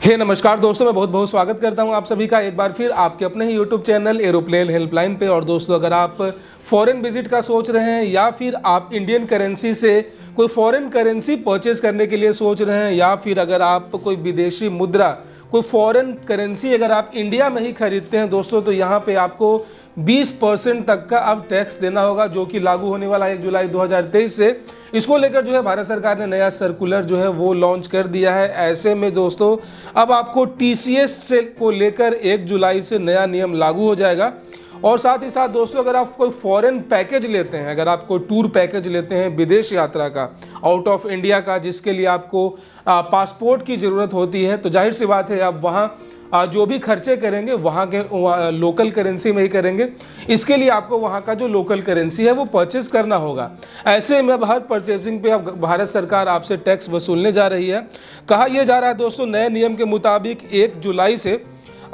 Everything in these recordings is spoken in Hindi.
नमस्कार दोस्तों, मैं बहुत बहुत स्वागत करता हूं आप सभी का एक बार फिर आपके अपने ही यूट्यूब चैनल एरोप्लेन हेल्पलाइन पे। और दोस्तों, अगर आप फॉरेन विजिट का सोच रहे हैं या फिर आप इंडियन करेंसी से कोई फॉरेन करेंसी परचेज करने के लिए सोच रहे हैं, या फिर अगर आप कोई विदेशी मुद्रा कोई फॉरेन करेंसी अगर आप इंडिया में ही खरीदते हैं दोस्तों, तो यहाँ पे आपको 20% तक का अब टैक्स देना होगा, जो कि लागू होने वाला है 1 जुलाई 2023 से। इसको लेकर जो है भारत सरकार ने नया सर्कुलर जो है वो लॉन्च कर दिया है। ऐसे में दोस्तों अब आपको TCS से को लेकर 1 जुलाई से नया नियम लागू हो जाएगा। और साथ ही साथ दोस्तों, अगर आप कोई फॉरेन पैकेज लेते हैं, अगर आप कोई टूर पैकेज लेते हैं विदेश यात्रा का, आउट ऑफ इंडिया का, जिसके लिए आपको पासपोर्ट की ज़रूरत होती है, तो जाहिर सी बात है आप वहाँ जो भी खर्चे करेंगे वहाँ के लोकल करेंसी में ही करेंगे। इसके लिए आपको वहाँ का जो लोकल करेंसी है वो परचेज करना होगा। ऐसे में अब हर परचेजिंग पे अब भारत सरकार आपसे टैक्स वसूलने जा रही है। कहा यह जा रहा है दोस्तों, नए नियम के मुताबिक 1 जुलाई से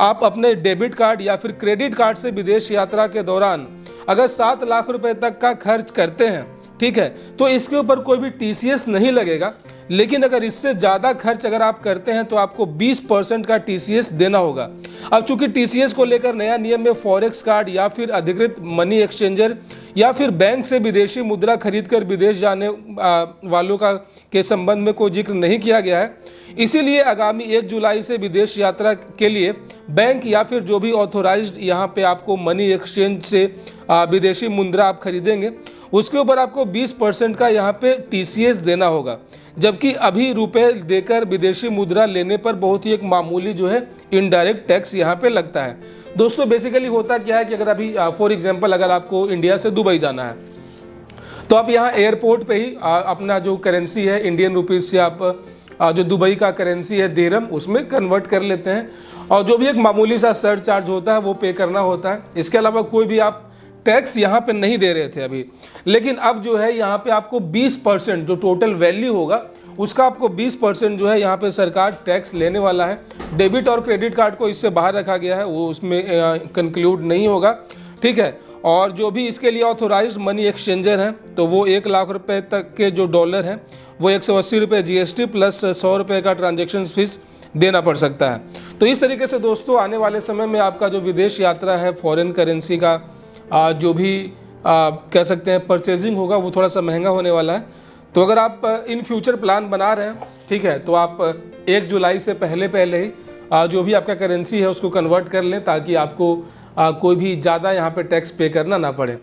आप अपने डेबिट कार्ड या फिर क्रेडिट कार्ड से विदेश यात्रा के दौरान अगर 7 लाख रुपए तक का खर्च करते हैं, ठीक है, तो इसके ऊपर कोई भी TCS नहीं लगेगा। लेकिन अगर इससे ज़्यादा खर्च अगर आप करते हैं तो आपको 20% का TCS देना होगा। अब चूंकि TCS को लेकर नया नियम में फॉरेक्स कार्ड या फिर अधिकृत मनी एक्सचेंजर या फिर बैंक से विदेशी मुद्रा खरीदकर विदेश जाने वालों का के संबंध में कोई जिक्र नहीं किया गया है। इसीलिए आगामी 1 जुलाई से विदेश यात्रा के लिए बैंक या फिर जो भी ऑथोराइज्ड यहाँ पे आपको मनी एक्सचेंज से विदेशी मुद्रा आप खरीदेंगे, उसके ऊपर आपको 20% का यहाँ पे TCS देना होगा। जबकि अभी रुपए देकर विदेशी मुद्रा लेने पर बहुत ही एक मामूली जो है इनडायरेक्ट टैक्स यहाँ पे लगता है। दोस्तों बेसिकली होता क्या है कि अगर अभी फॉर एग्जांपल अगर आपको इंडिया से दुबई जाना है, तो आप यहाँ एयरपोर्ट पे ही अपना जो करेंसी है इंडियन रुपीज़ से आप जो दुबई का करेंसी है दिरहम, उसमें कन्वर्ट कर लेते हैं, और जो भी एक मामूली सा सरचार्ज होता है वो पे करना होता है। इसके अलावा कोई भी आप टैक्स यहाँ पे नहीं दे रहे थे अभी, लेकिन अब जो है यहाँ पे आपको 20% जो टोटल वैल्यू होगा उसका आपको 20% जो है यहाँ पे सरकार टैक्स लेने वाला है। डेबिट और क्रेडिट कार्ड को इससे बाहर रखा गया है, वो उसमें कंक्लूड नहीं होगा, ठीक है। और जो भी इसके लिए ऑथोराइज्ड मनी एक्सचेंजर हैं, तो वो 1 लाख रुपए तक के जो डॉलर हैं वो 180 रुपये GST प्लस 100 रुपये का ट्रांजेक्शन फीस देना पड़ सकता है। तो इस तरीके से दोस्तों आने वाले समय में आपका जो विदेश यात्रा है फॉरेन करेंसी का जो भी कह सकते हैं परचेजिंग होगा वो थोड़ा सा महंगा होने वाला है। तो अगर आप इन फ्यूचर प्लान बना रहे हैं, ठीक है, तो आप 1 जुलाई से पहले ही जो भी आपका करेंसी है उसको कन्वर्ट कर लें, ताकि आपको कोई भी ज़्यादा यहाँ पे टैक्स पे करना ना पड़े।